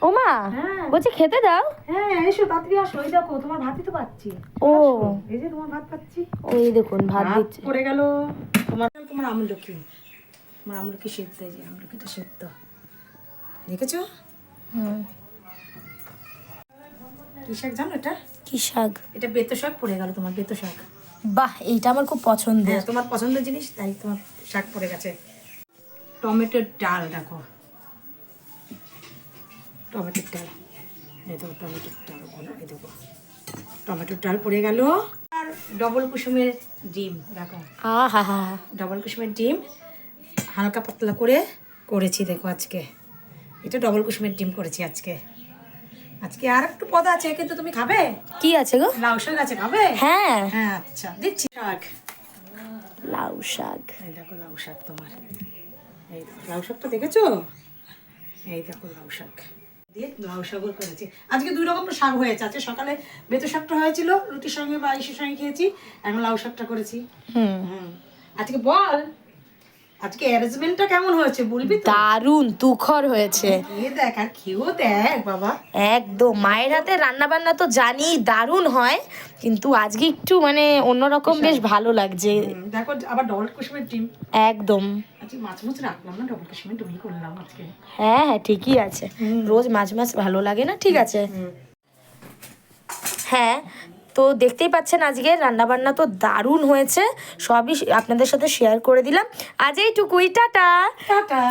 ও মা বলছি খেতে দাও। হ্যাঁ এসো তাড়াতাড়ি আসো, এই দেখো তোমার ভাতই তো পাচ্ছি। ও এই যে তোমার ভাত পাচ্ছি। ওই দেখুন ভাত দিচ্ছে। পড়ে গেল তোমার আমলকি, আমার আমলকি সেদ্ধ, এই যে আমলকিটা সেদ্ধ দেখেছো? হুম। কি শাক জানো এটা? কি শাক? এটা বেতো শাক পড়ে গেল, তোমার বেতো শাক। বাহ, এইটা আমার খুব পছন্দের। হ্যাঁ তোমার পছন্দের জিনিস, তাই তোমার শাক পড়ে গেছে। টমেটোর ডাল দেখো, টমেটোর ডাল, এই দেখো টমেটোর ডাল, এই দেখো টমেটোর ডাল পড়ে গেল। আর ডবল কুসুমের ডিম দেখো, হা হা। ডবল কুসুমের ডিম হালকা পাতলা করে করেছি দেখো আজকে। এটা ডবল কুসুমের ডিম করেছি আজকে। আজকে আর একটু পদ আছে, কিন্তু তুমি খাবে? কি আছে গো? লাউ শাক আছে, খাবে? হ্যাঁ হ্যাঁ আচ্ছা দিচ্ছি। শাক, লাউ শাক। এই দেখো লাউ শাক তোমার, এই দেখো লাউ শাকটা দেখেছো? এই দেখো লাউ শাক দিয়ে লাউ শাকও করেছি আজকে। 2 রকম শাক হয়েছে। আজকে সকালে বেতো শাকটা হয়েছিল রুটির সঙ্গে বা ইসের সঙ্গে খেয়েছি, এখন লাউ শাকটা করেছি। হুম আজকে বল, আজকে অ্যারেঞ্জমেন্টটা কেমন হয়েছে বলবি তো? দারুণ তুখর হয়েছে। খেয়ে দেখ আর খেয়েও দেখ বাবা। একদম, মায়ের হাতে রান্না বান্না তো জানি দারুণ হয়, কিন্তু আজকে একটু মানে অন্যরকম বেশ ভালো লাগছে। দেখো আবার ডবল কুসুমের ডিম। একদম। আজকে মাছ মাছ রাখলাম না, ডবল কুসুমের ডিমই করলাম আজকে। হ্যাঁ হ্যাঁ ঠিকই আছে, রোজ মাছ মাছ ভালো লাগে না, ঠিক আছে। হ্যাঁ, তো দেখতেই পাচ্ছেন আজকে রান্নাবান্না তো দারুণ হয়েছে, সবই আপনাদের সাথে শেয়ার করে দিলাম। আজ এইটুকুই, টাটা। টাটা।